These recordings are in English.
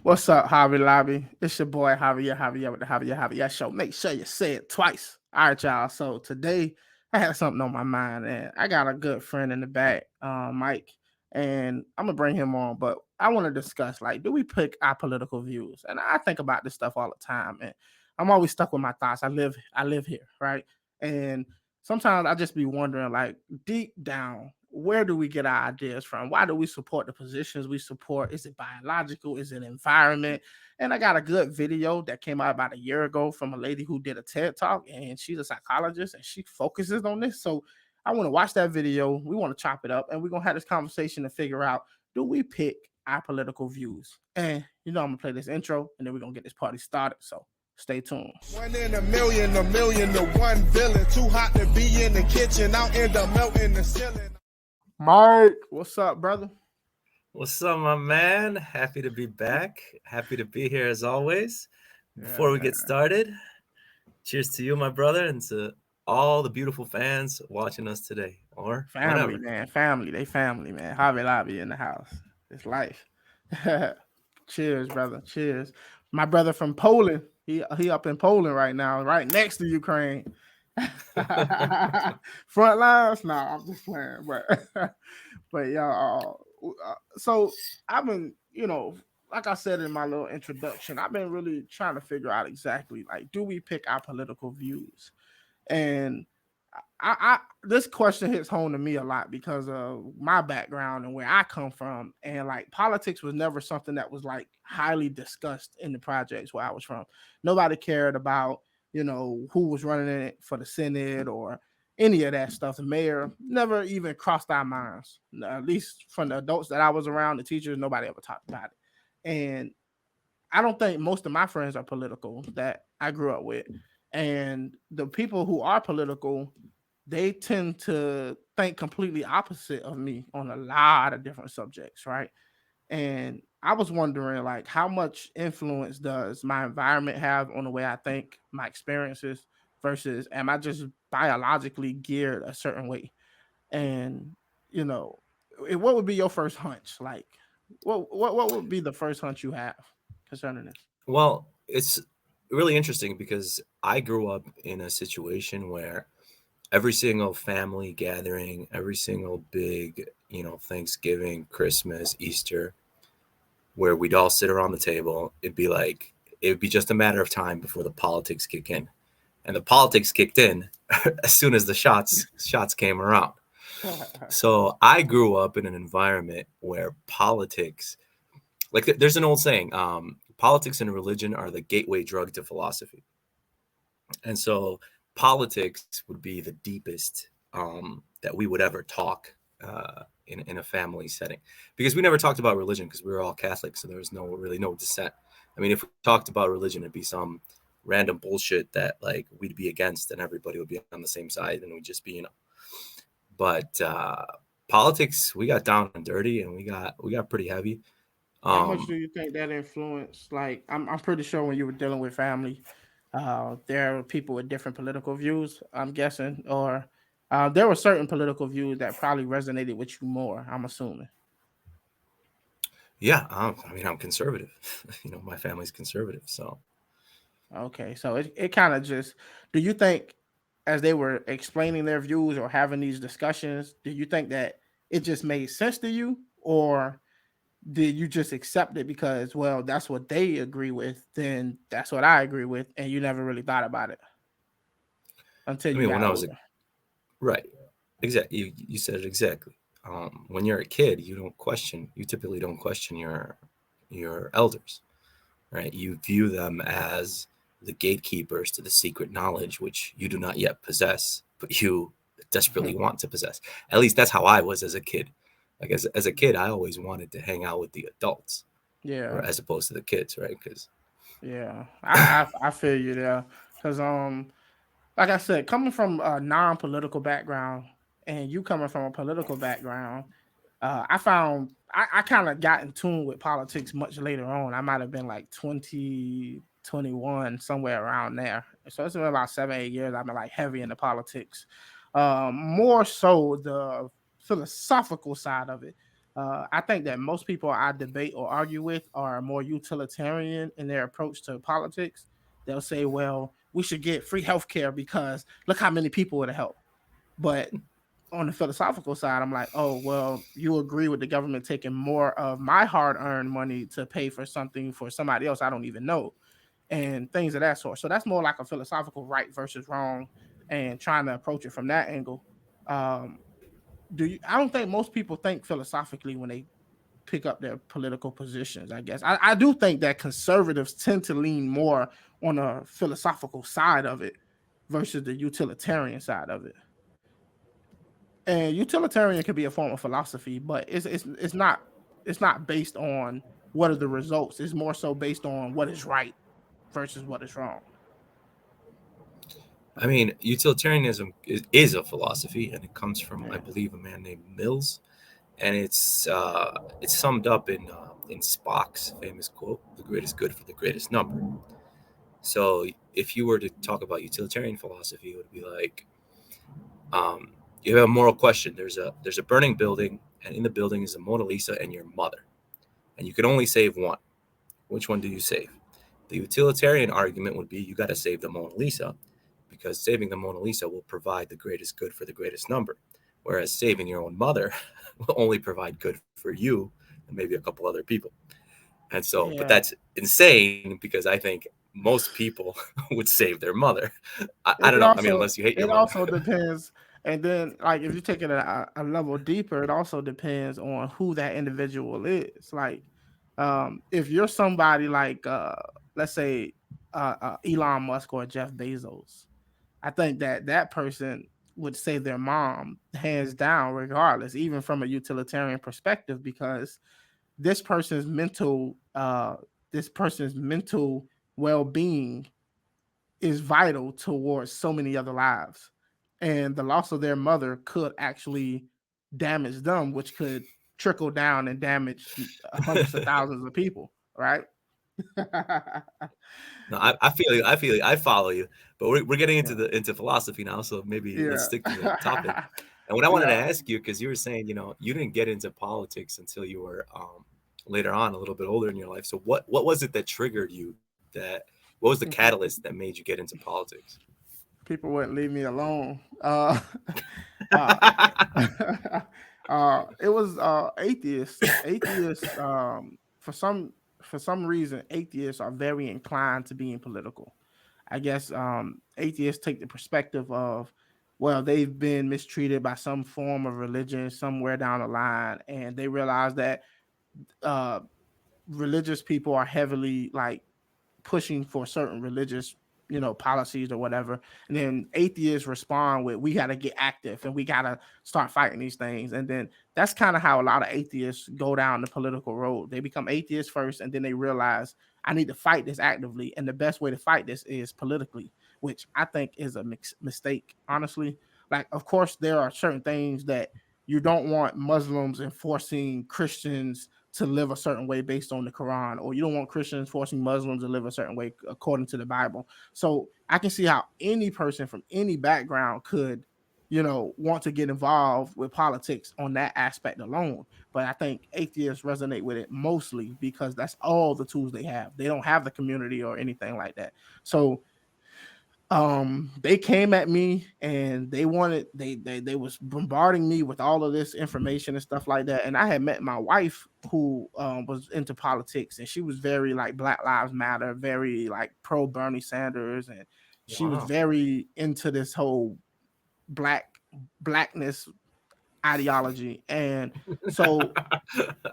What's up, Javi Lobby? It's your boy Javier with the Javier Show. Make sure you say it twice. All right, y'all. So today I had something on my mind, and I got a good friend in the back, Mike, and I'm gonna bring him on. But I want to discuss like, do we pick our political views? And I think about this stuff all the time, and I'm always stuck with my thoughts. I live here, right? And sometimes I just be wondering, like, deep down, where do we get our ideas from? Why do we support the positions we support? Is it biological? Is it environment? And I got a good video that came out about a year ago from a lady who did a TED talk, and she's a psychologist and she focuses on this. So I want to watch that video. We want to chop it up and we're going to have this conversation to figure out, do we pick our political views? And I'm going to play this intro and then we're going to get this party started. So stay tuned. One in a million to one billion. Too hot to be in the kitchen, I'll end up melting the ceiling. Mike, what's up, brother? What's up, my man? Happy to be back. Happy to be here as always. Before we get started, cheers to you, my brother, and to all the beautiful fans watching us today. Or family, whenever. man. Family. They family, man. Hobby Lobby in the house. It's life. Cheers, brother. Cheers. My brother from Poland. He up in Poland right now, right next to Ukraine. Front lines? Nah, I'm just playing. But y'all, so I've been, like I said in my little introduction, I've been really trying to figure out exactly, like, do we pick our political views? And I this question hits home to me a lot because of my background and where I come from. And like, politics was never something that was like highly discussed in the projects where I was from. Nobody cared about, who was running it for the Senate or any of that stuff. The mayor never even crossed our minds. At least from the adults that I was around, the teachers, nobody ever talked about it. And I don't think most of my friends are political that I grew up with. And the people who are political, they tend to think completely opposite of me on a lot of different subjects, right? And I was wondering, like, how much influence does my environment have on the way I think, my experiences, versus am I just biologically geared a certain way? And what would be your first hunch? Like, what would be the first hunch you have concerning this? Well, it's really interesting because I grew up in a situation where every single family gathering, every single big, Thanksgiving, Christmas, Easter, where we'd all sit around the table, it would be just a matter of time before the politics kick in. And the politics kicked in as soon as the shots came around. So I grew up in an environment where politics, like there's an old saying, politics and religion are the gateway drug to philosophy. And so politics would be the deepest that we would ever talk in a family setting, because we never talked about religion because we were all Catholic, so there was no dissent. I mean, if we talked about religion, it'd be some random bullshit that like we'd be against, and everybody would be on the same side, and we'd just be, But politics, we got down and dirty, and we got pretty heavy. How much do you think that influenced? Like, I'm pretty sure when you were dealing with family, there were people with different political views, I'm guessing, or there were certain political views that probably resonated with you more, I'm assuming. Yeah, I'm conservative. My family's conservative, so. Okay, so it kind of just, do you think as they were explaining their views or having these discussions, do you think that it just made sense to you, or did you just accept it because, well, that's what they agree with, then that's what I agree with, and you never really thought about it until you got When I was older? right, exactly. You said it exactly. When you're a kid, you typically don't question your elders, right? You view them as the gatekeepers to the secret knowledge, which you do not yet possess, but you desperately want to possess. At least that's how I was as a kid. Like as a kid, I always wanted to hang out with the adults, Yeah, as opposed to the kids, right? Because yeah, I feel you there, because like I said, coming from a non-political background and you coming from a political background, I found I kind of got in tune with politics much later on. I might have been like 2021, somewhere around there. So it's been about 7, 8 years. I've been like heavy into politics, more so the philosophical side of it. I think that most people I debate or argue with are more utilitarian in their approach to politics. They'll say, well, we should get free healthcare because look how many people would help. But on the philosophical side, I'm like, oh, well, you agree with the government taking more of my hard earned money to pay for something for somebody else I don't even know, and things of that sort. So that's more like a philosophical right versus wrong and trying to approach it from that angle. Um, I don't think most people think philosophically when they pick up their political positions. I guess I do think that conservatives tend to lean more on the philosophical side of it versus the utilitarian side of it. And utilitarian could be a form of philosophy, but it's not based on what are the results. It's more so based on what is right versus what is wrong. I mean, utilitarianism is a philosophy, and it comes from, I Yeah. believe, a man named Mills, and it's summed up in Spock's famous quote: "The greatest good for the greatest number." So, if you were to talk about utilitarian philosophy, it would be like, um, you have a moral question. There's a burning building, and in the building is a Mona Lisa and your mother, and you can only save one. Which one do you save? The utilitarian argument would be you got to save the Mona Lisa because saving the Mona Lisa will provide the greatest good for the greatest number, whereas saving your own mother will only provide good for you and maybe a couple other people. And so, but Yeah. that's insane because I think most people would save their mother. I don't It know. I mean, also unless you hate your it mother. also depends, and then like if you take it a level deeper, it also depends on who that individual is. Like, if you're somebody like let's say Elon Musk or Jeff Bezos, I think that that person would save their mom hands down, regardless, even from a utilitarian perspective, because this person's mental uh this person's mental well-being is vital towards so many other lives. And the loss of their mother could actually damage them, which could trickle down and damage hundreds of thousands of people, right? No, I feel you. I feel you. I follow you. But we're getting into Yeah. into philosophy now, so maybe let's Yeah. stick to the topic. And what I wanted to Yeah. ask you, because you were saying, you didn't get into politics until you were later on, a little bit older in your life. So what was it that triggered you? What was the catalyst that made you get into politics? People wouldn't leave me alone. Uh, it was atheists. Atheists, for some reason, atheists are very inclined to being political. I guess atheists take the perspective of, well, they've been mistreated by some form of religion somewhere down the line, and they realize that uh, religious people are heavily like pushing for certain religious policies or whatever, and then atheists respond with, we got to get active and we got to start fighting these things. And then that's kind of how a lot of atheists go down the political road. They become atheists first, and then they realize, I need to fight this actively, and the best way to fight this is politically, which I think is a mistake, honestly. Like, of course there are certain things that you don't want Muslims enforcing Christians to live a certain way based on the Quran, or you don't want Christians forcing Muslims to live a certain way according to the Bible. So I can see how any person from any background could, want to get involved with politics on that aspect alone. But I think atheists resonate with it mostly because that's all the tools they have. They don't have the community or anything like that. So they came at me and they was bombarding me with all of this information and stuff like that. And I had met my wife who was into politics, and she was very like Black Lives Matter, very like pro Bernie Sanders, and she was Wow. very into this whole blackness ideology. And so,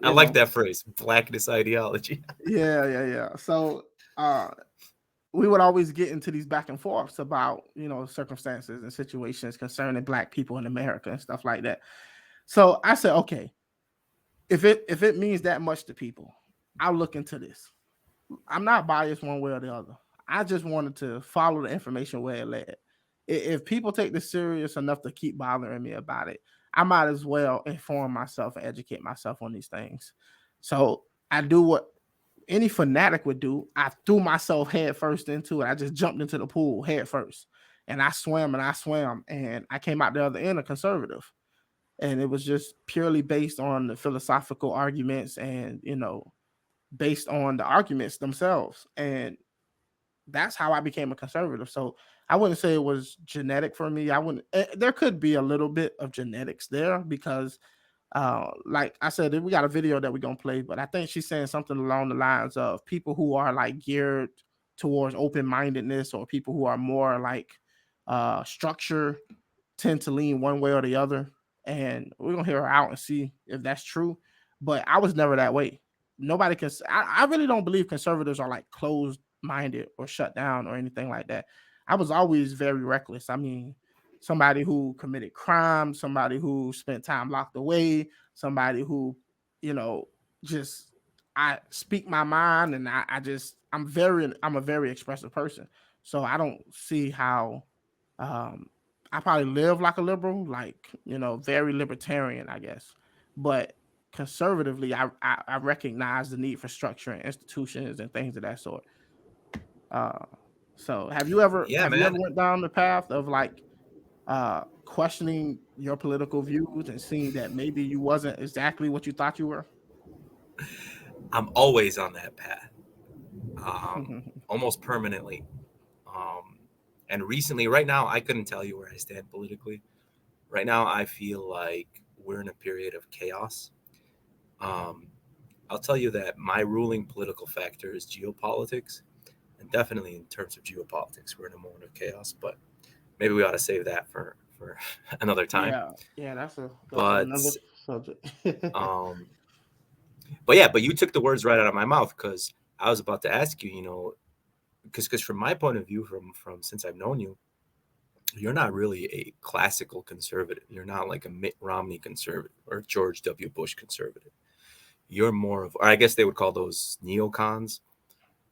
I you like know that phrase, blackness ideology. yeah. So uh we would always get into these back and forths about circumstances and situations concerning Black people in America and stuff like that. So I said, okay, if it means that much to people, I'll look into this. I'm not biased one way or the other. I just wanted to follow the information where it led. If people take this serious enough to keep bothering me about it, I might as well inform myself and educate myself on these things. So I do what any fanatic would do. I threw myself head first into it. I just jumped into the pool head first, and I swam and I swam, and I came out the other end a conservative. and it was just purely based on the philosophical arguments, and based on the arguments themselves. And that's how I became a conservative. So I wouldn't say it was genetic for me. I wouldn't. There could be a little bit of genetics there because, like I said, we got a video that we're gonna play, but I think she's saying something along the lines of people who are like geared towards open mindedness, or people who are more like structure, tend to lean one way or the other. And we're gonna hear her out and see if that's true. But I was never that way. Nobody can. I really don't believe conservatives are like closed minded or shut down or anything like that. I was always very reckless. I mean, somebody who committed crime, somebody who spent time locked away, somebody who, you know, just I speak my mind, and I'm a very expressive person. So I don't see how um I probably live like a liberal, like, very libertarian, I guess. But conservatively, I recognize the need for structure and institutions and things of that sort. Uh, so Yeah, have you man. ever went down the path of like questioning your political views and seeing that maybe you wasn't exactly what you thought you were? I'm always on that path, almost permanently. Um, and recently, right now, I couldn't tell you where I stand politically. Right now, I feel like we're in a period of chaos. Um, I'll tell you that my ruling political factor is geopolitics, and definitely in terms of geopolitics, we're in a moment of chaos. But maybe we ought to save that for another time. Yeah, yeah, that's another But subject. um, but yeah, but you took the words right out of my mouth because I was about to ask you, because from my point of view, from since I've known you, you're not really a classical conservative. You're not like a Mitt Romney conservative or George W. Bush conservative. You're more of, or I guess they would call those neocons,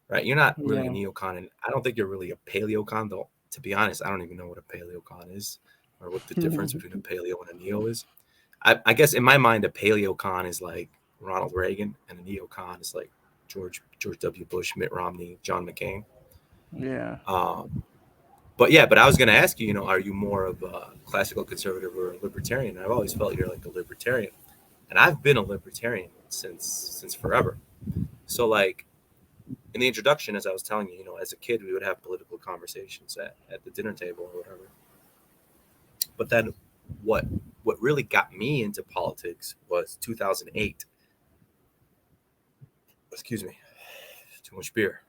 right? You're not really a Yeah. neocon, and I don't think you're really a paleocon, though. To be honest, I don't even know what a paleocon is or what the difference between a paleo and a neo is. I guess in my mind, a paleocon is like Ronald Reagan, and a neocon is like George W. Bush, Mitt Romney, John McCain. Yeah. Um, but I was going to ask you, are you more of a classical conservative or a libertarian? I've always felt you're like a libertarian, and I've been a libertarian since forever. So like in the introduction, as I was telling you, as a kid, we would have political conversations at the dinner table or whatever. But then what what really got me into politics was 2008. Excuse me, too much beer.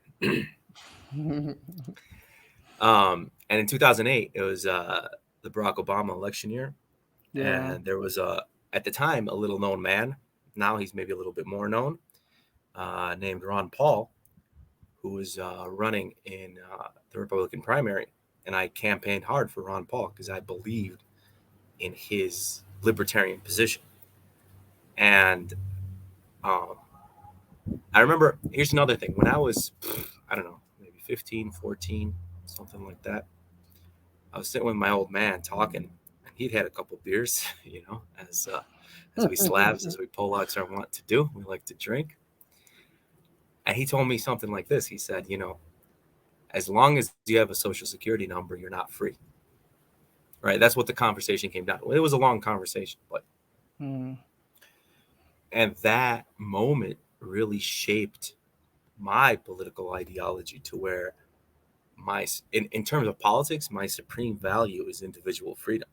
And in 2008, it was the Barack Obama election year, Yeah. and there was at the time a little known man. Now he's maybe a little bit more known, named Ron Paul, who was running in the Republican primary, and I campaigned hard for Ron Paul because I believed in his libertarian position. And um, I remember, here's another thing. When I was, I don't know, maybe 15, 14, something like that, I was sitting with my old man talking, and he'd had a couple beers, as we slabs, as we Polacks are wont to do. We like to drink. And he told me something like this. He said, as long as you have a social security number, you're not free. Right? That's what the conversation came down to. It was a long conversation, but Mm. and that moment really shaped my political ideology to where in terms of politics, my supreme value is individual freedom.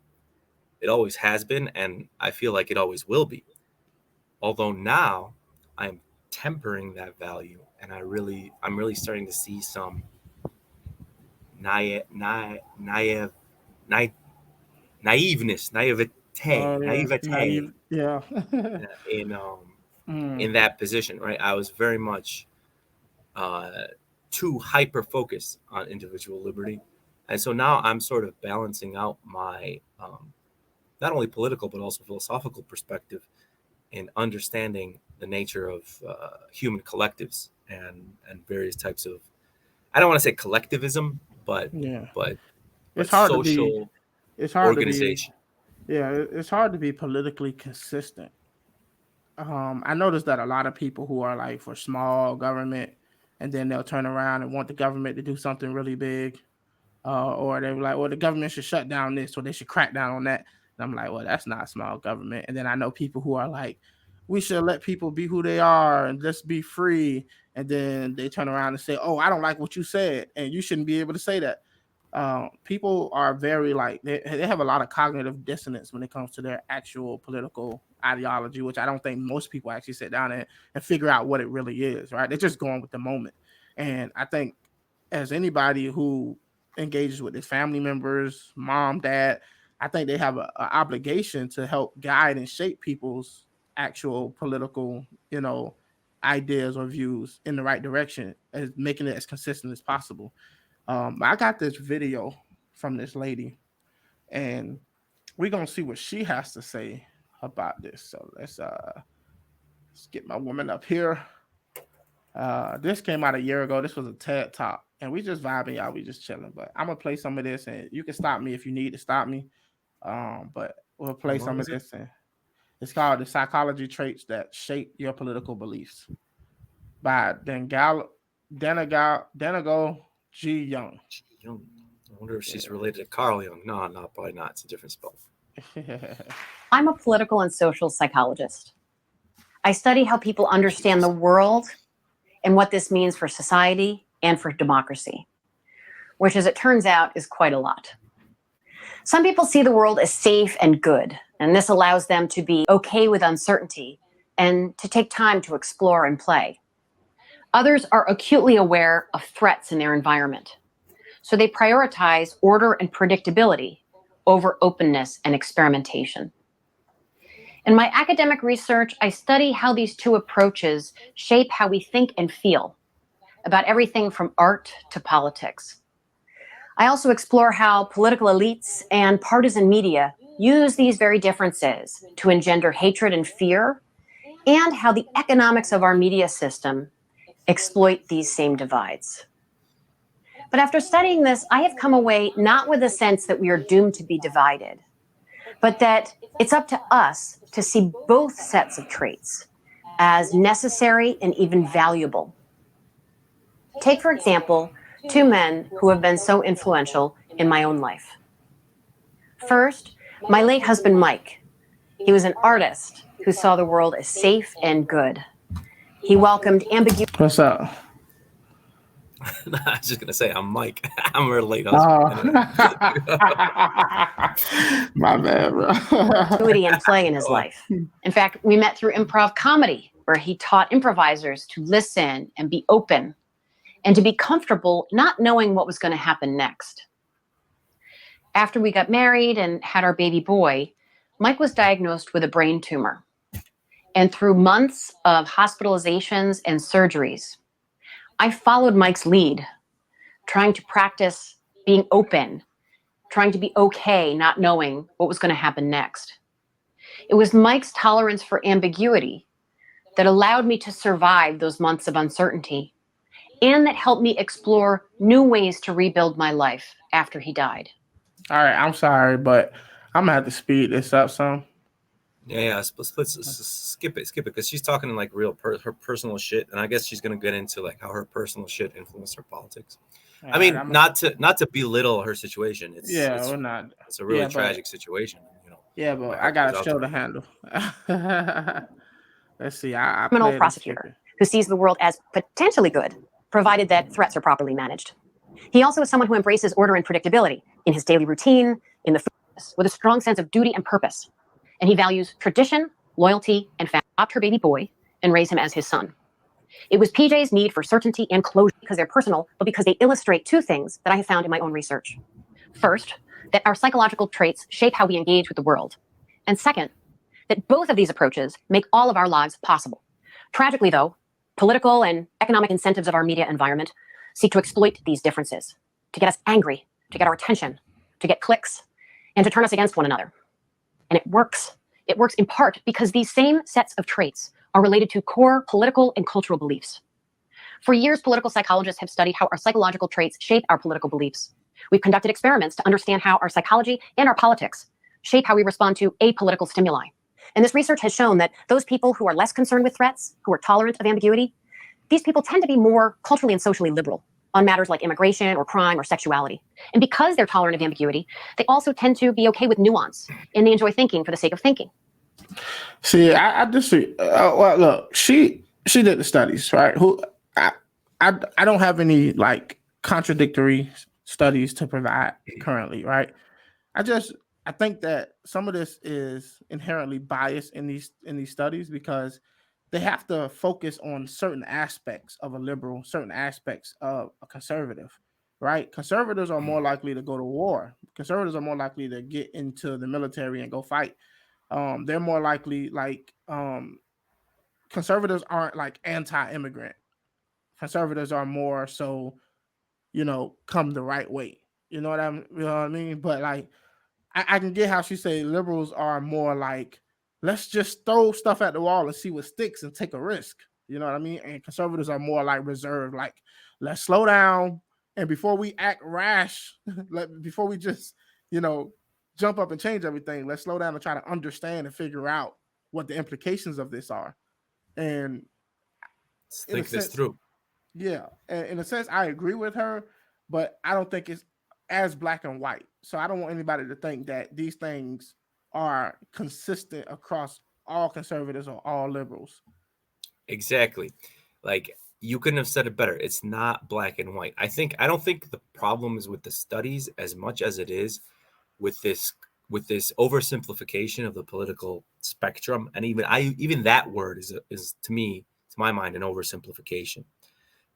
It always has been, and I feel like it always will be. Although now I'm tempering that value, and I'm really starting to see some naive, naive, naive, naiveness, Oh yeah. naivete Naive. Yeah. in Mm. in that position. Right, I was very much uh, too hyper focused on individual liberty, and so now I'm sort of balancing out my not only political but also philosophical perspective in understanding the nature of human collectives and various types of, I don't want to say collectivism, but Yeah. but It's but hard to be. social It's hard to be. organization. Yeah. It's hard to be politically consistent. I noticed that a lot of people who are like for small government, and then they'll turn around and want the government to do something really big, or they were like, "Well, the government should shut down this, or they should crack down on that." And I'm like, well, that's not small government. And then I know people who are like, we should let people be who they are and just be free. And then they turn around and say, oh, I don't like what you said, and you shouldn't be able to say that. People are very like they have a lot of cognitive dissonance when it comes to their actual political ideology, which I don't think most people actually sit down and figure out what it really is, right? They're just going with the moment. And I think as anybody who engages with their family members, mom, dad, I think they have a obligation to help guide and shape people's actual political, ideas or views in the right direction, as making it as consistent as possible. I got this video from this lady, and we're gonna see what she has to say about this. So let's get my woman up here. This came out a year ago. This was a TED talk, and we just vibing, y'all. We just chilling. But I'm gonna play some of this, and you can stop me if you need to stop me. But we'll play some of this, and it's called "The Psychology Traits That Shape Your Political Beliefs" by Denago G. Young. Young. I wonder if she's related to Carl Jung. No, probably not. It's a different spell. I'm a political and social psychologist. I study how people understand the world and what this means for society and for democracy, which, as it turns out, is quite a lot. Some people see the world as safe and good, and this allows them to be okay with uncertainty and to take time to explore and play. Others are acutely aware of threats in their environment, so they prioritize order and predictability over openness and experimentation. In my academic research, I study how these two approaches shape how we think and feel about everything from art to politics. I also explore how political elites and partisan media use these very differences to engender hatred and fear, and how the economics of our media system exploit these same divides. But after studying this, I have come away not with a sense that we are doomed to be divided, but that it's up to us to see both sets of traits as necessary and even valuable. Take, for example, two men who have been so influential in my own life. First, my late husband, Mike. He was an artist who saw the world as safe and good. He welcomed ambiguity. What's up? I was just going to say, I'm Mike. I'm her late husband. My bad, bro. And play in his life. In fact, we met through improv comedy, where he taught improvisers to listen and be open and to be comfortable not knowing what was going to happen next. After we got married and had our baby boy, Mike was diagnosed with a brain tumor. And through months of hospitalizations and surgeries, I followed Mike's lead, trying to practice being open, trying to be okay, not knowing what was going to happen next. It was Mike's tolerance for ambiguity that allowed me to survive those months of uncertainty, and that helped me explore new ways to rebuild my life after he died. All right, I'm sorry, but I'm going to have to speed this up some. Yeah. Let's skip it, because she's talking like real her personal shit, and I guess she's gonna get into like how her personal shit influenced her politics. I mean, not to belittle her situation. We're not. It's a really tragic situation, Yeah, but I got a show to handle. Let's see. I criminal prosecutor who sees the world as potentially good, provided that threats are properly managed. He also is someone who embraces order and predictability in his daily routine, in the with a strong sense of duty and purpose. And he values tradition, loyalty, and family. Adopt her baby boy and raise him as his son. It was PJ's need for certainty and closure because they're personal, but because they illustrate two things that I have found in my own research. First, that our psychological traits shape how we engage with the world. And second, that both of these approaches make all of our lives possible. Tragically, though, political and economic incentives of our media environment seek to exploit these differences, to get us angry, to get our attention, to get clicks, and to turn us against one another. And it works. It works in part because these same sets of traits are related to core political and cultural beliefs. For years, political psychologists have studied how our psychological traits shape our political beliefs. We've conducted experiments to understand how our psychology and our politics shape how we respond to apolitical stimuli. And this research has shown that those people who are less concerned with threats, who are tolerant of ambiguity, these people tend to be more culturally and socially liberal. on matters like immigration or crime or sexuality. And because they're tolerant of ambiguity, they also tend to be okay with nuance, and they enjoy thinking for the sake of thinking. See, I disagree. Well, look, she did the studies, right? I don't have any like contradictory studies to provide currently, right? I think that some of this is inherently biased in these studies because they have to focus on certain aspects of a liberal, certain aspects of a conservative, right? Conservatives are more likely to go to war. Conservatives are more likely to get into the military and go fight. They're more likely conservatives aren't like anti-immigrant. Conservatives are more so, come the right way. You know what I mean? But like I can get how she say liberals are more like, let's just throw stuff at the wall and see what sticks and take a risk. You know what I mean? And conservatives are more like reserved, like let's slow down and before we act rash, before we just jump up and change everything, let's slow down and try to understand and figure out what the implications of this are. And Let's in a think this sense, through. yeah, and in a sense, I agree with her, but I don't think it's as black and white. So I don't want anybody to think that these things are consistent across all conservatives or all liberals. Exactly. Like, you couldn't have said it better. It's not black and white. I don't think the problem is with the studies as much as it is with this oversimplification of the political spectrum. And even that word is to me, to my mind, an oversimplification.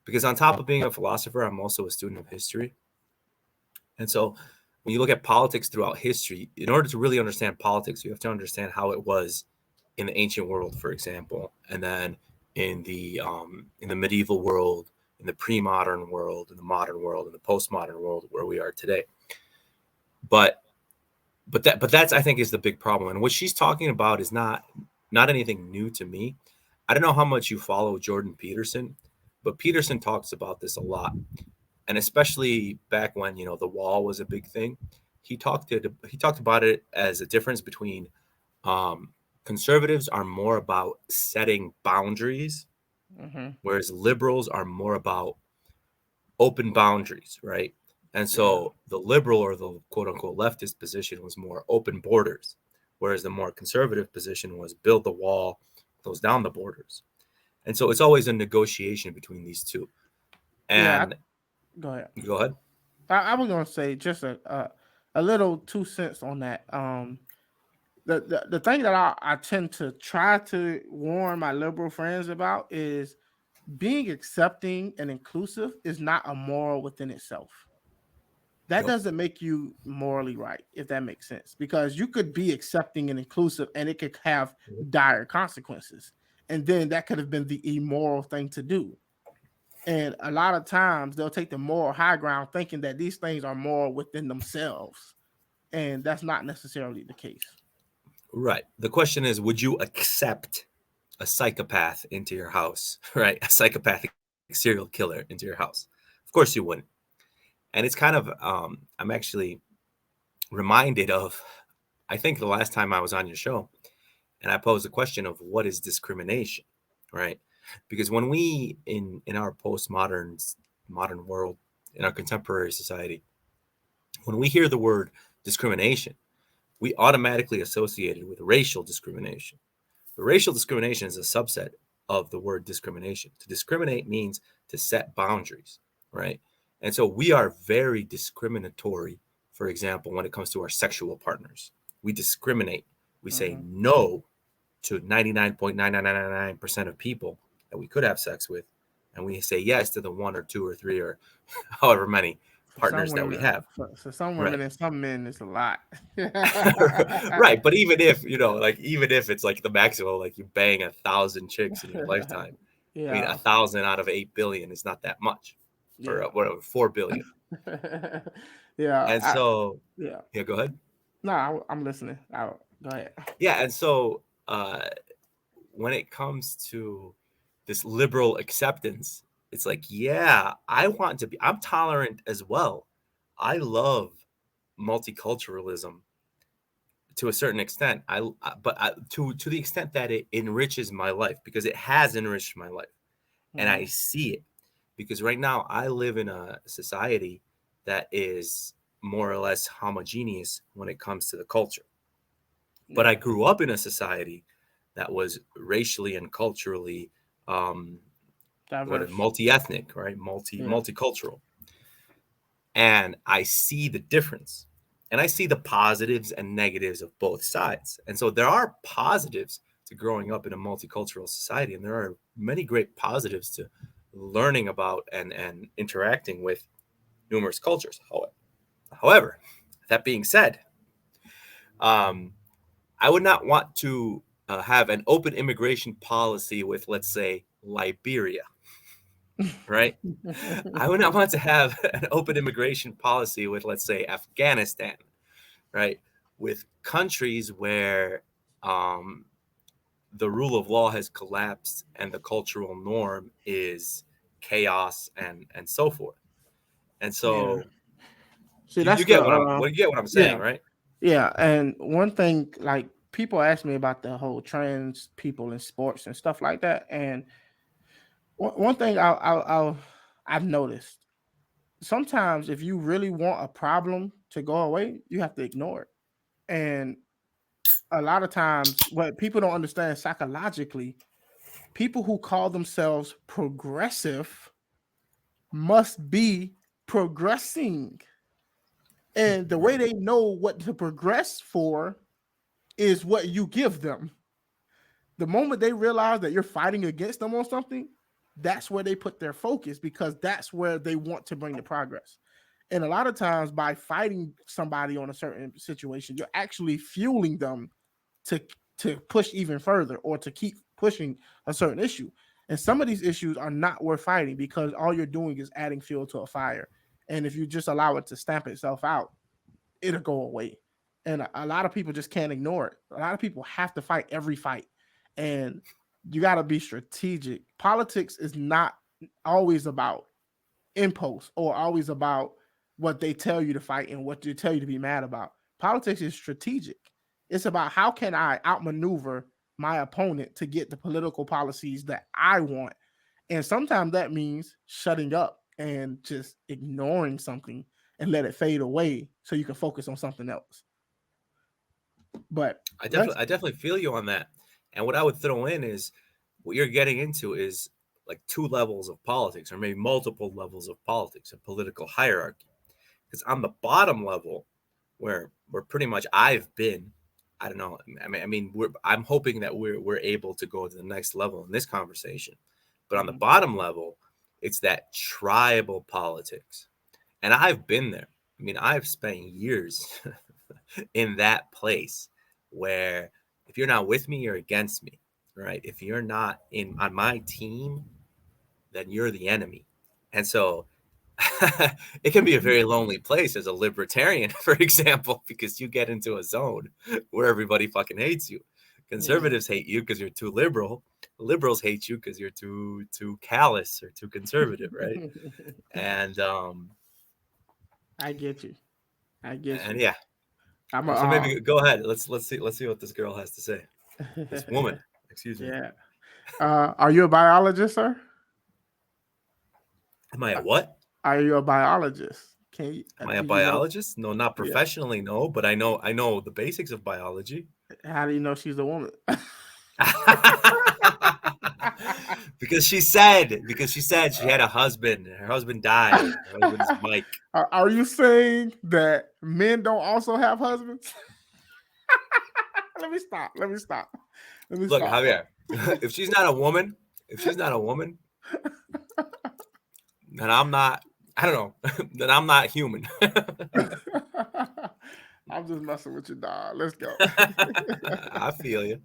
Because on top of being a philosopher, I'm also a student of history. And so when you look at politics throughout history, in order to really understand politics, you have to understand how it was in the ancient world, for example, and then in the medieval world, in the pre-modern world, in the modern world, in the postmodern world where we are today. But that's, I think, is the big problem. And what she's talking about is not anything new to me. I don't know how much you follow Jordan Peterson, but Peterson talks about this a lot. And especially back when, the wall was a big thing, he talked about it as a difference between conservatives are more about setting boundaries, whereas liberals are more about open boundaries, right? And so the liberal, or the quote unquote leftist position, was more open borders, whereas the more conservative position was build the wall, close down the borders. And so it's always a negotiation between these two. And go ahead. Go ahead. I was gonna say just a little 2 cents on that. The thing that I tend to try to warn my liberal friends about is being accepting and inclusive is not a moral within itself. That doesn't make you morally right, if that makes sense, because you could be accepting and inclusive and it could have dire consequences. And then that could have been the immoral thing to do. And a lot of times they'll take the moral high ground thinking that these things are moral within themselves. And that's not necessarily the case. Right. The question is, would you accept a psychopath into your house, right? A psychopathic serial killer into your house? Of course you wouldn't. And it's kind of, I'm actually reminded of, I think the last time I was on your show, and I posed the question of what is discrimination, right? Because when we, in our modern world, in our contemporary society, when we hear the word discrimination, we automatically associate it with racial discrimination. But racial discrimination is a subset of the word discrimination. To discriminate means to set boundaries, right? And so we are very discriminatory, for example, when it comes to our sexual partners. We discriminate. We say no to 99.9999% of people that we could have sex with. And we say yes to the 1 or 2 or 3 or however many partners that we have. For some women and some men, it's a lot. Right. But even if, even if it's like the maximum, like you bang 1,000 chicks in your lifetime, I mean, 1,000 out of 8 billion is not that much, or whatever, 4 billion. And so, go ahead. No, I'm listening. Go ahead. Yeah. And so when it comes to this liberal acceptance, it's like, I'm tolerant as well. I love multiculturalism to a certain extent. To the extent that it enriches my life, because it has enriched my life, and I see it, because right now I live in a society that is more or less homogeneous when it comes to the culture. But I grew up in a society that was racially and culturally Diverse. multi-ethnic, right? Multicultural. And I see the difference. And I see the positives and negatives of both sides. And so there are positives to growing up in a multicultural society, and there are many great positives to learning about and interacting with numerous cultures. However, that being said, I would not want to have an open immigration policy with, let's say, Liberia, right? I would not want to have an open immigration policy with, let's say, Afghanistan, right? With countries where the rule of law has collapsed and the cultural norm is chaos and so forth. And so See, you that's get the you get what I'm saying, yeah, right? yeah. And one thing, like people ask me about the whole trans people in sports and stuff like that, and one thing I've noticed, sometimes if you really want a problem to go away, you have to ignore it. And a lot of times, what people don't understand psychologically, people who call themselves progressive must be progressing. And the way they know what to progress for is what you give them. The moment they realize that you're fighting against them on something, that's where they put their focus, because that's where they want to bring the progress. And a lot of times, by fighting somebody on a certain situation, you're actually fueling them to push even further, or to keep pushing a certain issue. And some of these issues are not worth fighting, because all you're doing is adding fuel to a fire. And if you just allow it to stamp itself out, it'll go away. And a lot of people just can't ignore it. A lot of people have to fight every fight. And you got to be strategic. Politics is not always about impulse, or always about what they tell you to fight and what they tell you to be mad about. Politics is strategic. It's about, how can I outmaneuver my opponent to get the political policies that I want. And sometimes that means shutting up and just ignoring something and let it fade away so you can focus on something else. But I definitely feel you on that. And what I would throw in is, what you're getting into is like two levels of politics, or maybe multiple levels of politics, a political hierarchy. Because on the bottom level, where pretty much I've been, I don't know. I'm hoping that we're able to go to the next level in this conversation. But on the bottom level, it's that tribal politics, and I've been there. I mean, I've spent years in that place where if you're not with me, you're against me, right? If you're not on my team, then you're the enemy. And so it can be a very lonely place as a libertarian, for example, because you get into a zone where everybody fucking hates you. Conservatives hate you because you're too liberal. Liberals hate you because you're too callous or too conservative, right? And I get you. and yeah. I'm So maybe go ahead. Let's see what this girl has to say. This woman, excuse me. Yeah. Are you a biologist, sir? Am I a what? Are you a biologist? Am I a biologist? No, not professionally, no, but I know the basics of biology. How do you know she's a woman? Because she said she had a husband. Her husband died. Her husband's Mike. Are you saying that men don't also have husbands? Let me stop. Look, Javier, if she's not a woman, then I'm not. I don't know. Then I'm not human. I'm just messing with you, dog. Let's go. I feel you.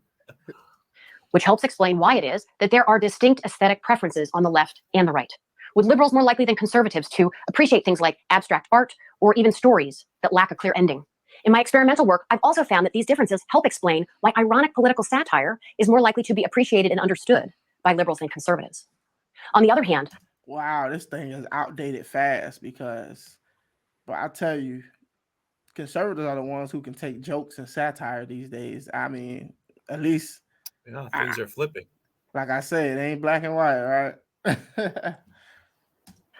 Which helps explain why it is that there are distinct aesthetic preferences on the left and the right, with liberals more likely than conservatives to appreciate things like abstract art or even stories that lack a clear ending. In my experimental work, I've also found that these differences help explain why ironic political satire is more likely to be appreciated and understood by liberals than conservatives. On the other hand, wow, this thing is outdated fast, but I tell you, conservatives are the ones who can take jokes and satire these days. I mean, at least things are flipping. Like I said, it ain't black and white, right?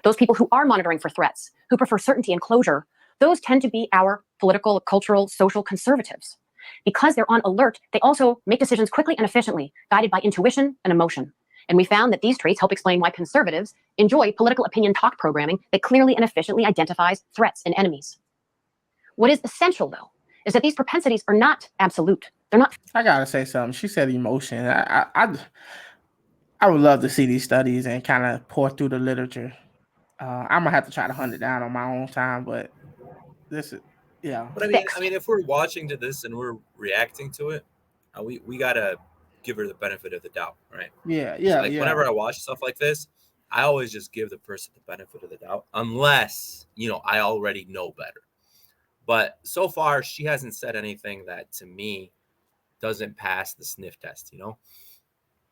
Those people who are monitoring for threats, who prefer certainty and closure, those tend to be our political, cultural, social conservatives. Because they're on alert, they also make decisions quickly and efficiently, guided by intuition and emotion. And we found that these traits help explain why conservatives enjoy political opinion talk programming that clearly and efficiently identifies threats and enemies. What is essential, though, is that these propensities are not absolute. They're not. I gotta say something. She said emotion. I would love to see these studies and kind of pour through the literature. I'm gonna have to try to hunt it down on my own time, but this is yeah. But I mean, if we're watching to this and we're reacting to it, we gotta give her the benefit of the doubt, right? Yeah. So like whenever I watch stuff like this, I always just give the person the benefit of the doubt, unless I already know better. But so far, she hasn't said anything that to me doesn't pass the sniff test.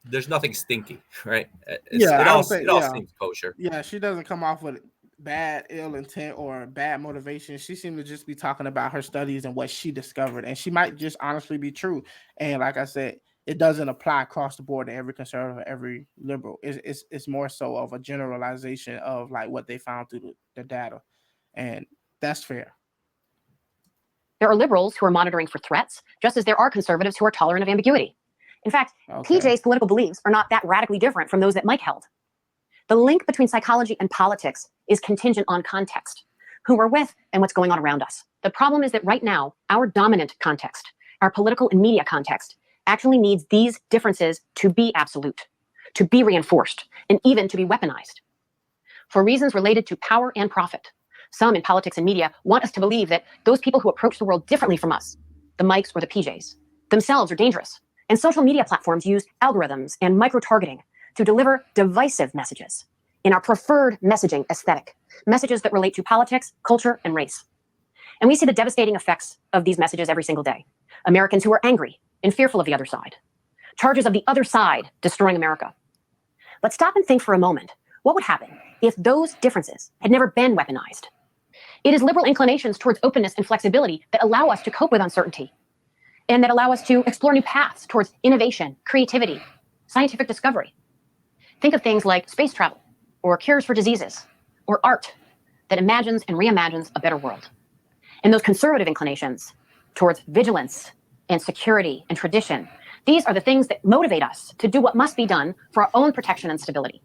There's nothing stinky, right? It all seems kosher. Yeah, she doesn't come off with bad ill intent or bad motivation. She seemed to just be talking about her studies and what she discovered, and she might just honestly be true. And like I said, it doesn't apply across the board to every conservative, every liberal. It's more so of a generalization of like what they found through the data, and that's fair. There are liberals who are monitoring for threats, just as there are conservatives who are tolerant of ambiguity. In fact, PJ's political beliefs are not that radically different from those that Mike held. The link between psychology and politics is contingent on context, who we're with and what's going on around us. The problem is that right now, our dominant context, our political and media context, actually needs these differences to be absolute, to be reinforced, and even to be weaponized. For reasons related to power and profit, some in politics and media want us to believe that those people who approach the world differently from us, the Mikes or the PJs, themselves are dangerous. And social media platforms use algorithms and micro-targeting to deliver divisive messages in our preferred messaging aesthetic, messages that relate to politics, culture, and race. And we see the devastating effects of these messages every single day. Americans who are angry and fearful of the other side. Charges of the other side destroying America. But stop and think for a moment. What would happen if those differences had never been weaponized? It is liberal inclinations towards openness and flexibility that allow us to cope with uncertainty, and that allow us to explore new paths towards innovation, creativity, scientific discovery. Think of things like space travel, or cures for diseases, or art that imagines and reimagines a better world. And those conservative inclinations towards vigilance and security and tradition, these are the things that motivate us to do what must be done for our own protection and stability.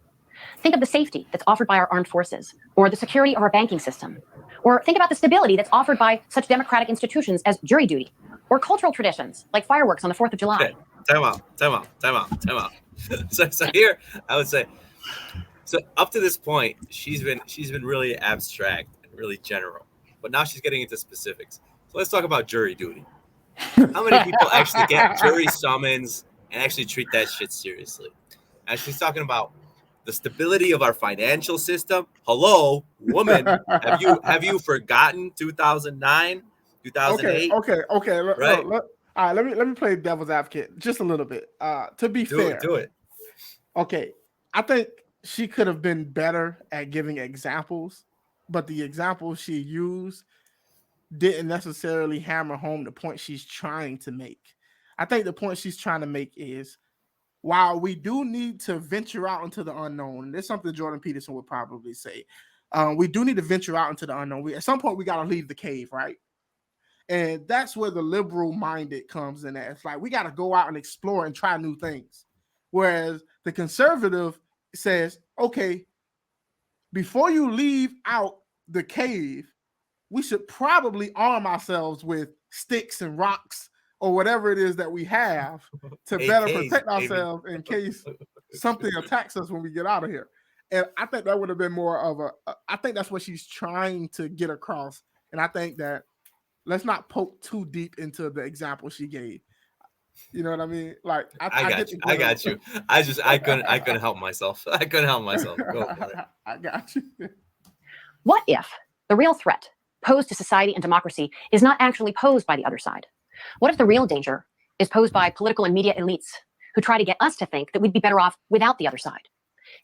Think of the safety that's offered by our armed forces, or the security of our banking system, or think about the stability that's offered by such democratic institutions as jury duty, or cultural traditions like fireworks on the 4th of July. Okay. Time out. So here I would say, so up to this point, she's been really abstract and really general, but now she's getting into specifics. So let's talk about jury duty. How many people actually get jury summons and actually treat that shit seriously? And she's talking about the stability of our financial system. Hello, woman, have you forgotten 2009, 2008? Okay. Right. All right, let me play devil's advocate just a little bit. To be fair, do it. Okay, I think she could have been better at giving examples, but the examples she used didn't necessarily hammer home the point she's trying to make. I think the point she's trying to make is, while we do need to venture out into the unknown, and there's something Jordan Peterson would probably say, we do need to venture out into the unknown. At some point, we got to leave the cave, right? And that's where the liberal minded comes in. It's like, we got to go out and explore and try new things. Whereas the conservative says, okay, before you leave out the cave, we should probably arm ourselves with sticks and rocks or whatever it is that we have to better protect ourselves in case something attacks us when we get out of here. And I think that would have been more of I think that's what she's trying to get across. And I think that let's not poke too deep into the example she gave. You know what I mean? Like I got you. I couldn't help myself. Go for it. I got you. What if the real threat posed to society and democracy is not actually posed by the other side? What if the real danger is posed by political and media elites who try to get us to think that we'd be better off without the other side,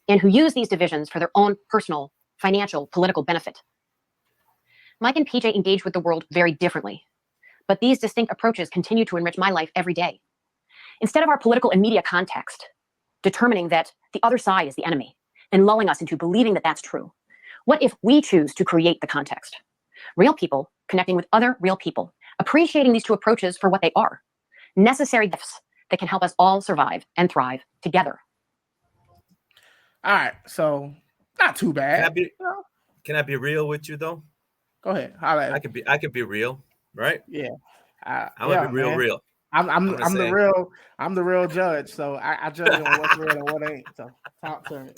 and who use these divisions for their own personal, financial, political benefit? Mike and PJ engage with the world very differently, but these distinct approaches continue to enrich my life every day. Instead of our political and media context determining that the other side is the enemy and lulling us into believing that that's true, What if we choose to create the context? Real people connecting with other real people, appreciating these two approaches for what they are, necessary gifts that can help us all survive and thrive together. All right, so not too bad. Can I be real with you though? Go ahead. I could be real, right? Yeah. I'm gonna be real. I'm the real judge, so I judge on what's real and what ain't. So talk to me.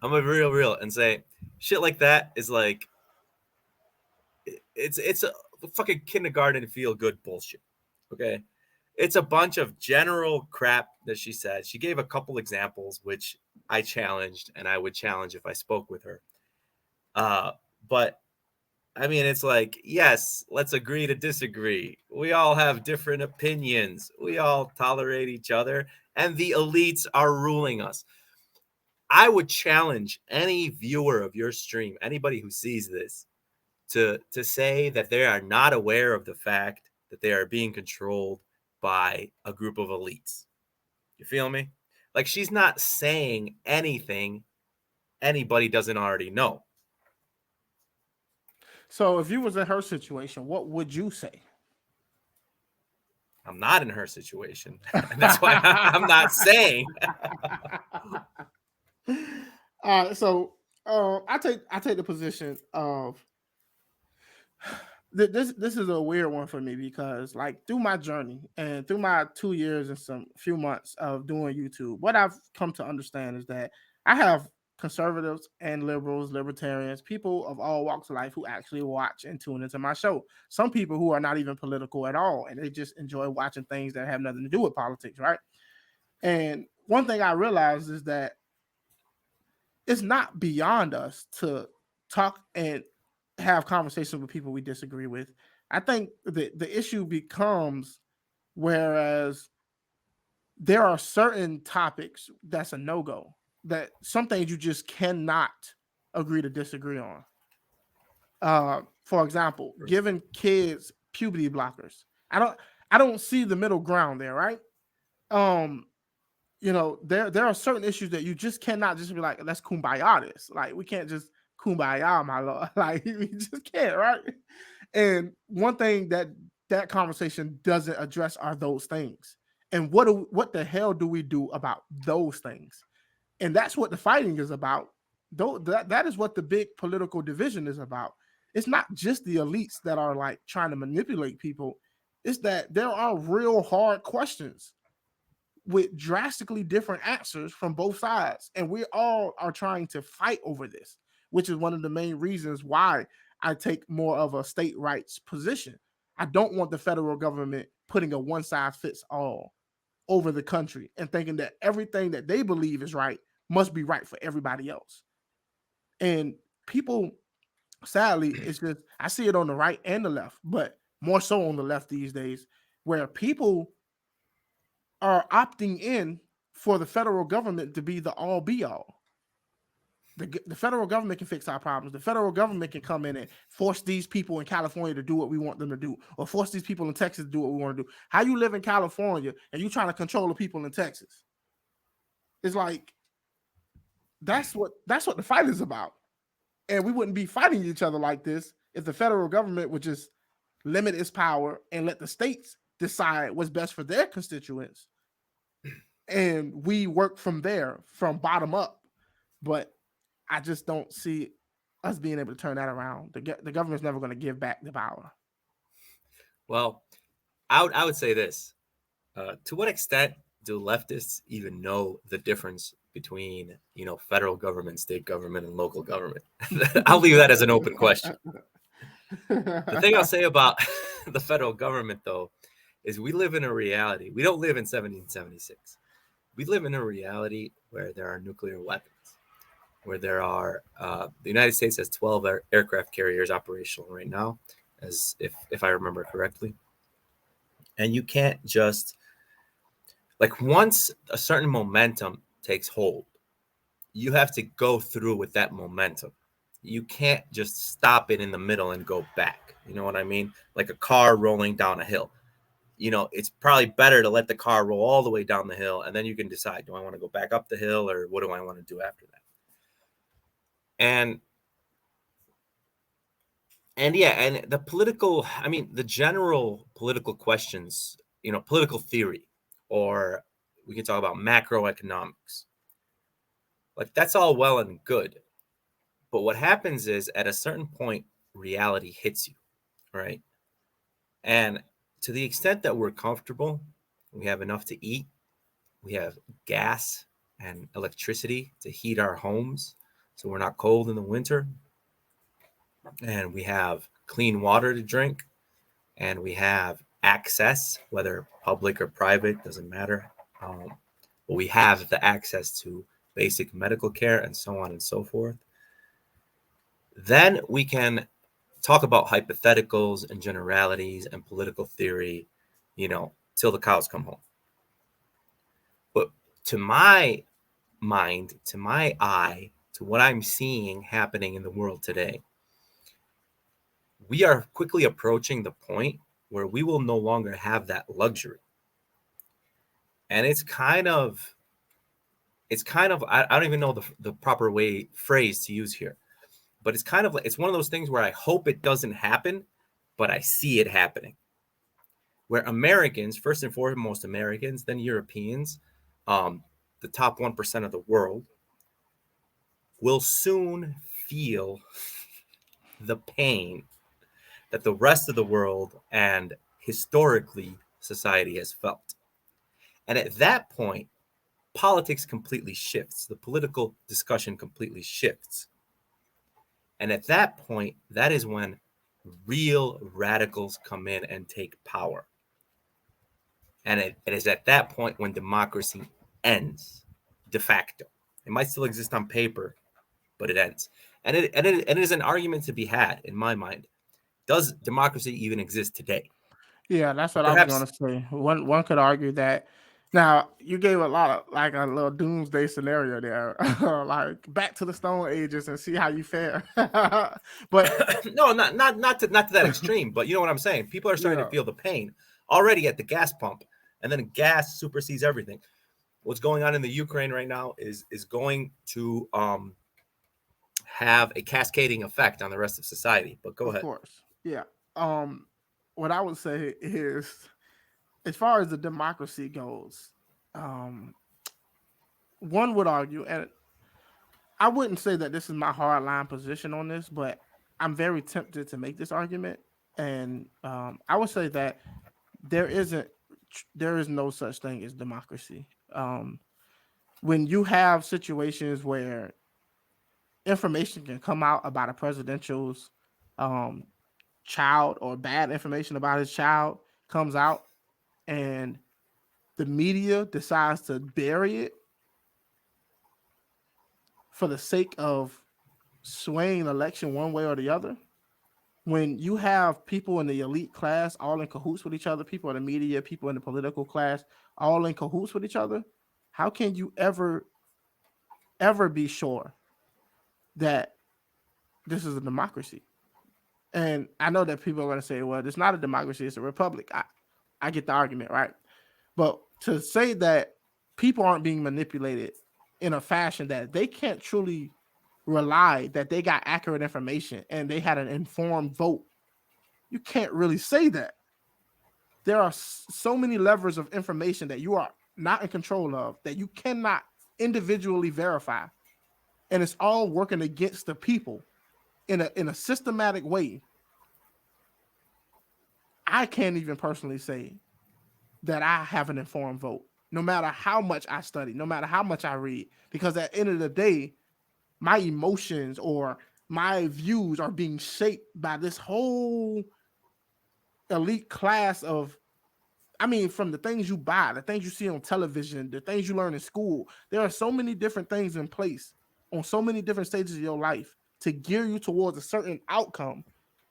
I'm gonna be real and say shit like that is like it's a fucking kindergarten feel good bullshit. Okay. It's a bunch of general crap that she said. She gave a couple examples, which I challenged, and I would challenge if I spoke with her. But I mean, it's like, yes, let's agree to disagree. We all have different opinions. We all tolerate each other, and the elites are ruling us. I would challenge any viewer of your stream, anybody who sees this, to say that they are not aware of the fact that they are being controlled by a group of elites. You feel me? Like, she's not saying anything anybody doesn't already know. So if you was in her situation, what would you say? I'm not in her situation. That's why I'm not saying. So I take the position of this is a weird one for me because, like, through my journey and through my 2 years and some few months of doing YouTube, what I've come to understand is that I have conservatives and liberals, libertarians, people of all walks of life who actually watch and tune into my show. Some people who are not even political at all, and they just enjoy watching things that have nothing to do with politics, right? And one thing I realized is that it's not beyond us to talk and have conversations with people we disagree with. I think the issue becomes, whereas there are certain topics that's a no-go, that some things you just cannot agree to disagree on. For example, giving kids puberty blockers. I don't see the middle ground there, right? You know, there are certain issues that you just cannot just be like, let's kumbaya this. Like, we can't just kumbaya, my lord. Like, we just can't, right? And one thing that conversation doesn't address are those things. And what the hell do we do about those things? And that's what the fighting is about. Though that is what the big political division is about. It's not just the elites that are like trying to manipulate people. It's that there are real hard questions with drastically different answers from both sides. And we all are trying to fight over this, which is one of the main reasons why I take more of a state rights position. I don't want the federal government putting a one size fits all over the country and thinking that everything that they believe is right must be right for everybody else. And people, sadly, it's just, I see it on the right and the left, but more so on the left these days, where people are opting in for the federal government to be the all be all. The federal government can fix our problems. The federal government can come in and force these people in California to do what we want them to do, or force these people in Texas to do what we want to do. How you live in California and you trying to control the people in Texas? It's like, that's what the fight is about. And we wouldn't be fighting each other like this if the federal government would just limit its power and let the states decide what's best for their constituents. And we work from there, from bottom up. But I just don't see us being able to turn that around. The government's never going to give back the power. Well, I would say this. To what extent do leftists even know the difference between, federal government, state government, and local government? I'll leave that as an open question. The thing I'll say about the federal government, though, is we live in a reality. We don't live in 1776. We live in a reality where there are nuclear weapons, where there are, the United States has 12 aircraft carriers operational right now, as if I remember correctly. And you can't just, like, once a certain momentum takes hold, you have to go through with that momentum. You can't just stop it in the middle and go back. You know what I mean? Like a car rolling down a hill. It's probably better to let the car roll all the way down the hill, and then you can decide, do I want to go back up the hill, or what do I want to do after that? And yeah, and the political, I mean, the general political questions, political theory, or we can talk about macroeconomics. Like, that's all well and good. But what happens is at a certain point, reality hits you, right? And to the extent that we're comfortable, we have enough to eat, we have gas and electricity to heat our homes so we're not cold in the winter, and we have clean water to drink, and we have access, whether public or private, doesn't matter. But we have the access to basic medical care and so on and so forth. Then we can talk about hypotheticals and generalities and political theory, till the cows come home. But to my mind, to my eye, to what I'm seeing happening in the world today, we are quickly approaching the point where we will no longer have that luxury. And it's kind of, I don't even know the proper phrase to use here, but it's kind of like, it's one of those things where I hope it doesn't happen, but I see it happening. Where Americans, first and foremost Americans, then Europeans, the top 1% of the world, will soon feel the pain that the rest of the world and historically society has felt. And at that point, politics completely shifts. The political discussion completely shifts. And at that point, that is when real radicals come in and take power. And it is at that point when democracy ends de facto. It might still exist on paper, but it ends. And it is an argument to be had, in my mind. Does democracy even exist today? Yeah, that's what I was Perhaps. gonna say. One could argue that. Now you gave a lot of like a little doomsday scenario there, like back to the Stone Ages and see how you fare. But No, not to that extreme, but you know what I'm saying. People are starting yeah, to feel the pain already at the gas pump, and then gas supersedes everything. What's going on in the Ukraine right now is going to have a cascading effect on the rest of society. But go of ahead. course, yeah. Um, what I would say is, as far as the democracy goes, um, one would argue, and I wouldn't say that this is my hard line position on this, but I'm very tempted to make this argument, and I would say that there isn't, there is no such thing as democracy. When you have situations where information can come out about a presidential's um, child, or bad information about his child comes out, and the media decides to bury it for the sake of swaying an election one way or the other. When you have people in the elite class all in cahoots with each other, people in the media, people in the political class all in cahoots with each other, how can you ever be sure that this is a democracy? And I know that people are going to say, well, it's not a democracy, it's a republic. I get the argument, right? But to say that people aren't being manipulated in a fashion that they can't truly rely that they got accurate information and they had an informed vote, you can't really say that. There are so many levers of information that you are not in control of that you cannot individually verify. And it's all working against the people in a systematic way. I can't even personally say that I have an informed vote, no matter how much I study, no matter how much I read, because at the end of the day, my emotions or my views are being shaped by this whole elite class of, I mean, from the things you buy, the things you see on television, the things you learn in school. There are so many different things in place on so many different stages of your life to gear you towards a certain outcome.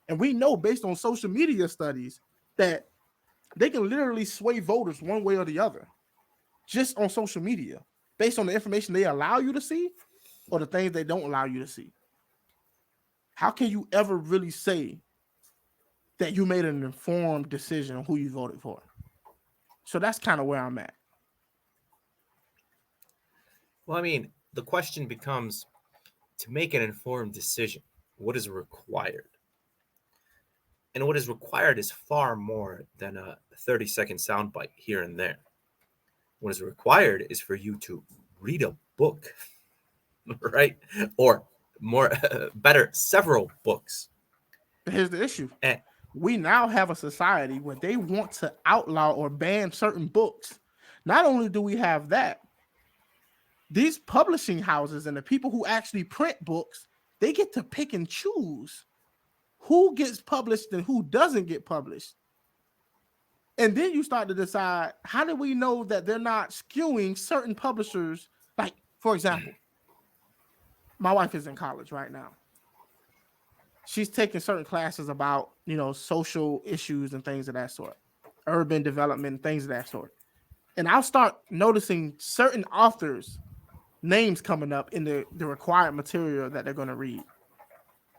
And we know, based on social media studies, that they can literally sway voters one way or the other just on social media based on the information they allow you to see or the things they don't allow you to see. How can you ever really say that you made an informed decision on who you voted for? So that's kind of where I'm at. Well, I mean, the question becomes, to make an informed decision, what is required? And what is required is far more than a 30-second soundbite here and there. What is required is for you to read a book, right? Or more, better, several books. Here's the issue. And We now have a society where they want to outlaw or ban certain books. Not only do we have that, these publishing houses and the people who actually print books, they get to pick and choose who gets published and who doesn't get published. And then you start to decide, how do we know that they're not skewing certain publishers? Like, for example, my wife is in college right now. She's taking certain classes about, social issues and things of that sort, urban development, things of that sort. And I'll start noticing certain authors' names coming up in the required material that they're going to read.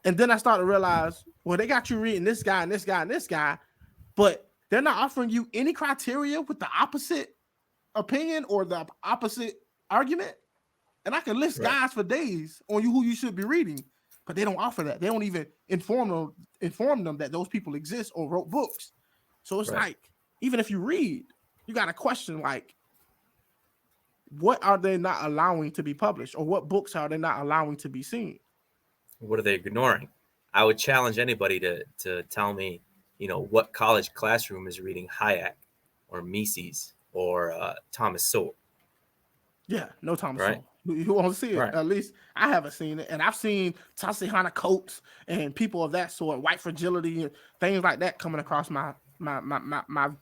And then I start to realize, well, they got you reading this guy and this guy and this guy, but they're not offering you any criteria with the opposite opinion or the opposite argument. And I can list guys for days on who you should be reading, but they don't offer that. They don't even inform them that those people exist or wrote books. So it's like, even if you read, you got to question, like, what are they not allowing to be published, or what books are they not allowing to be seen? What are they ignoring? I would challenge anybody to tell me, what college classroom is reading Hayek or Mises or Thomas Sowell. Yeah, no Thomas Sowell. You won't see it. At least I haven't seen it. And I've seen Tasihana Coates and people of that sort, white fragility and things like that coming across my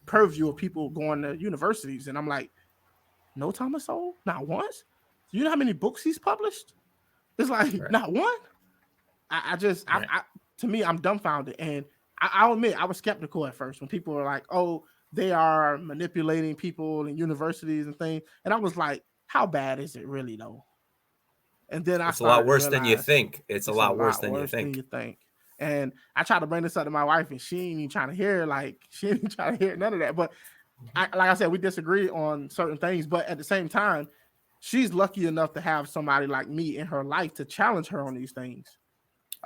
purview of people going to universities. And I'm like, no Thomas Sowell? Not once? Do you know how many books he's published? It's like, not one? To me, I'm dumbfounded. And I'll admit, I was skeptical at first when people were like, oh, they are manipulating people in universities and things. And I was like, how bad is it really, though? And then it's a lot worse than you think. It's a lot worse than you think. And I tried to bring this up to my wife, and she ain't even trying to hear, none of that. But like I said, we disagree on certain things. But at the same time, she's lucky enough to have somebody like me in her life to challenge her on these things.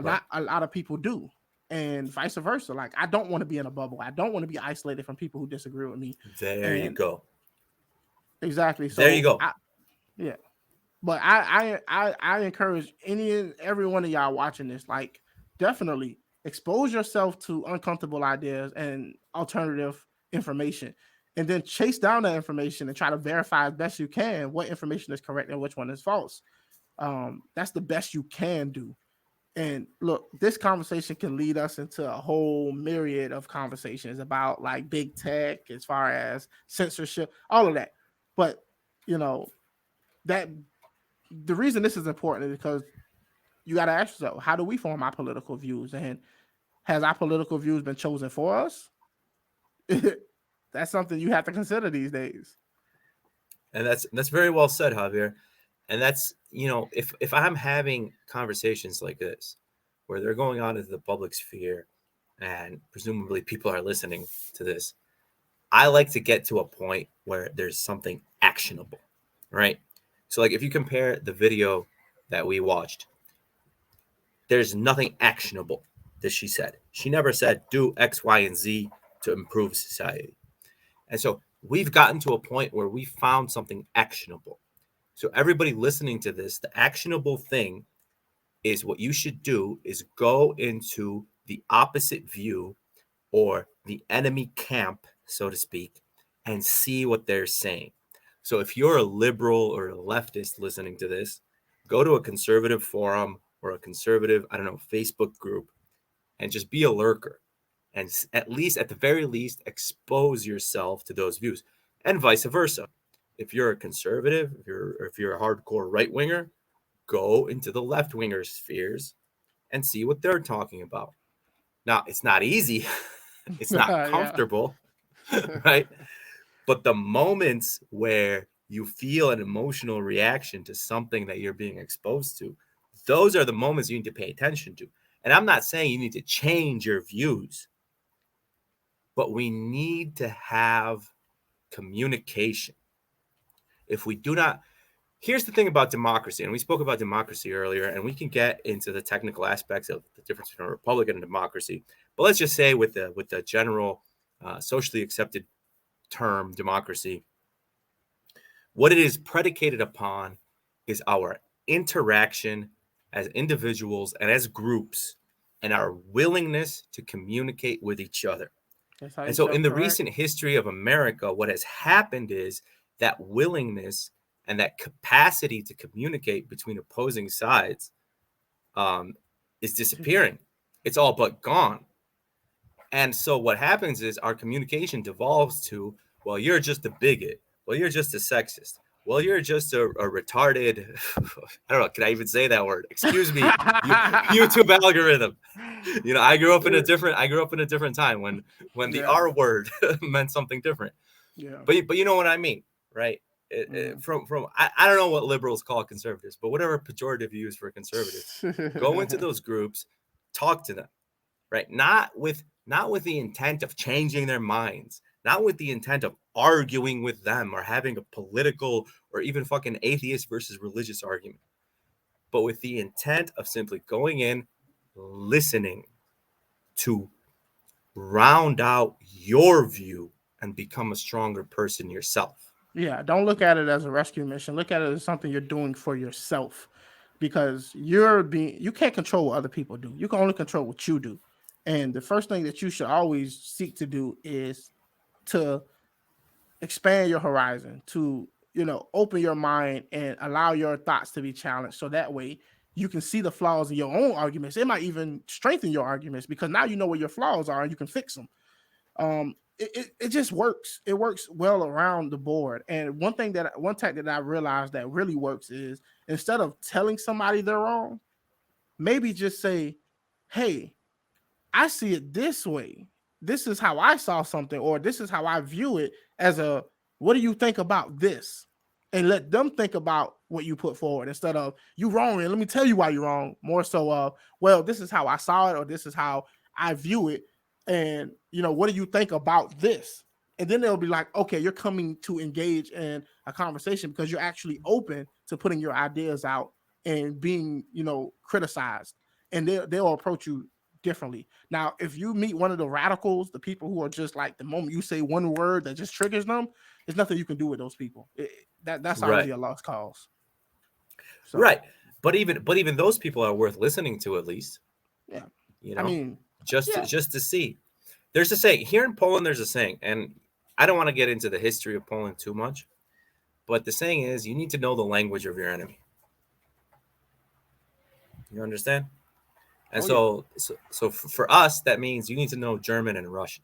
Not a lot of people do. And vice versa. Like, I don't want to be in a bubble. I don't want to be isolated from people who disagree with me. There you go. Exactly. So there you go. But I encourage any and every one of y'all watching this, like, definitely expose yourself to uncomfortable ideas and alternative information, and then chase down that information and try to verify as best you can what information is correct and which one is false. That's the best you can do. And look, this conversation can lead us into a whole myriad of conversations about, like, big tech, as far as censorship, all of that. But, that the reason this is important is because you got to ask yourself, how do we form our political views? And has our political views been chosen for us? That's something you have to consider these days. And that's very well said, Javier. And that's, if I'm having conversations like this, where they're going on into the public sphere and presumably people are listening to this, I like to get to a point where there's something actionable, right? So, like, if you compare the video that we watched, there's nothing actionable that she said. She never said, do X, Y, and Z to improve society. And so we've gotten to a point where we found something actionable. So everybody listening to this, the actionable thing is what you should do is go into the opposite view or the enemy camp, so to speak, and see what they're saying. So if you're a liberal or a leftist listening to this, go to a conservative forum or a conservative, Facebook group, and just be a lurker. And at the very least, expose yourself to those views, and vice versa. If you're a conservative, if you're a hardcore right-winger, go into the left-winger spheres and see what they're talking about. Now, it's not easy. It's not comfortable, right? But the moments where you feel an emotional reaction to something that you're being exposed to, those are the moments you need to pay attention to. And I'm not saying you need to change your views, but we need to have communication. If we do not, here's the thing about democracy, and we spoke about democracy earlier, and we can get into the technical aspects of the difference between a republic and a democracy. But let's just say with the general socially accepted term democracy, what it is predicated upon is our interaction as individuals and as groups and our willingness to communicate with each other. And so in the recent history of America, what has happened is that willingness and that capacity to communicate between opposing sides is disappearing. It's all but gone. And so what happens is our communication devolves to, well, you're just a bigot. Well, you're just a sexist. Well, you're just a retarded. I don't know. Can I even say that word? Excuse me, YouTube algorithm. You know, I grew up in a different time when the R word meant something different. Yeah. But you know what I mean, right? From I don't know what liberals call conservatives, but whatever pejorative you use for conservatives, go into those groups, talk to them, right? Not with the intent of changing their minds, not with the intent of arguing with them or having a political or even fucking atheist versus religious argument, but with the intent of simply going in, listening to round out your view and become a stronger person yourself. Yeah, don't look at it as a rescue mission. Look at it as something you're doing for yourself, because you can't control what other people do. You can only control what you do. And the first thing that you should always seek to do is to expand your horizon, to open your mind and allow your thoughts to be challenged, so that way you can see the flaws in your own arguments. It might even strengthen your arguments, because now you know where your flaws are and you can fix them. It just works. It works well around the board. And one tactic that I realized that really works is, instead of telling somebody they're wrong, maybe just say, hey, I see it this way. This is how I saw something, or this is how I view it, as a, what do you think about this? And let them think about what you put forward, instead of, you wrong, and let me tell you why you're wrong. More so, well, this is how I saw it, or this is how I view it. And, what do you think about this? And then they'll be like, okay, you're coming to engage in a conversation because you're actually open to putting your ideas out and being, criticized. And they'll approach you differently. Now, if you meet one of the radicals, the people who are just like, the moment you say one word that just triggers them, there's nothing you can do with those people. That's already a lost cause. So, right. But even those people are worth listening to, at least. Yeah. I mean, just to see. There's a saying here in Poland. There's a saying, and I don't want to get into the history of Poland too much, but the saying is, you need to know the language of your enemy. You understand? And so for us, that means you need to know German and Russian.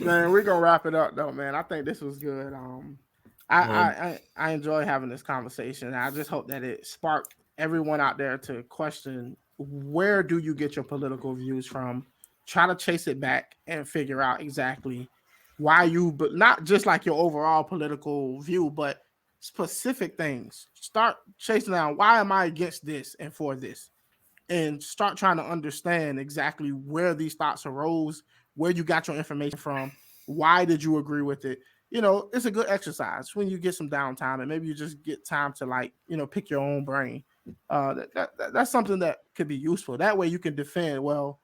Man, we're gonna wrap it up though, man. I think this was good. I enjoy having this conversation. I just hope that it sparked everyone out there to question, where do you get your political views from? Try to chase it back and figure out exactly why but not just like your overall political view, but specific things. Start chasing down, why am I against this and for this? And start trying to understand exactly where these thoughts arose, where you got your information from, why did you agree with it. It's a good exercise when you get some downtime and maybe you just get time to pick your own brain. That's something that could be useful. That way you can defend, well,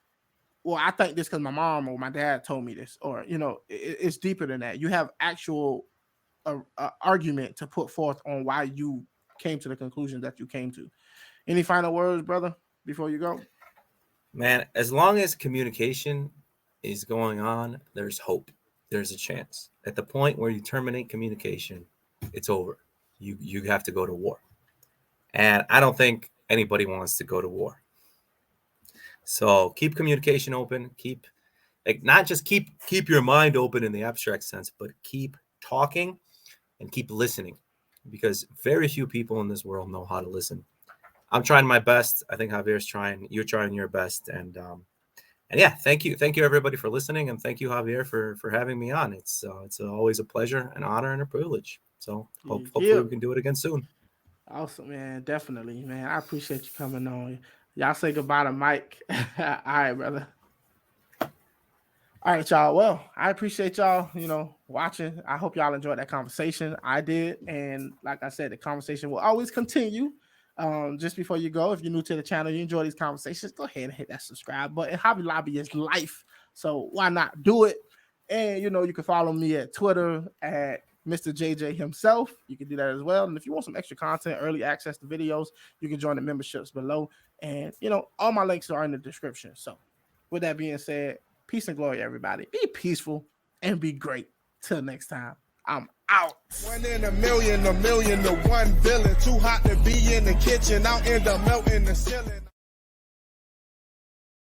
I think this because my mom or my dad told me this, or it's deeper than that. You have actual argument to put forth on why you came to the conclusion that you came to. Any final words, brother, before you go? Man, as long as communication is going on, there's hope. There's a chance. At the point where you terminate communication, it's over. You have to go to war. And I don't think anybody wants to go to war. So keep communication open. Not just keep your mind open in the abstract sense, but keep talking and keep listening, because very few people in this world know how to listen. I'm trying my best. I think Javier's trying. You're trying your best. And yeah, thank you everybody for listening, and thank you, Javier, for having me on. It's always a pleasure, an honor, and a privilege. So hopefully we can do it again soon. Awesome, man. Definitely, man. I appreciate you coming on. Y'all say goodbye to Mike. All right, brother. All right, y'all. Well, I appreciate y'all, watching. I hope y'all enjoyed that conversation. I did. And like I said, the conversation will always continue. Just before you go, if you're new to the channel, you enjoy these conversations, go ahead and hit that subscribe button. Hobby Lobby is life. So why not do it? And, you can follow me at Twitter at Mr. JJ himself. You can do that as well. And if you want some extra content, early access to videos, you can join the memberships below. And, all my links are in the description. So with that being said, peace and glory, everybody. Be peaceful and be great. Till next time, I'm out. 1 in a million to 1 villain. Too hot to be in the kitchen, out in the melting the ceiling.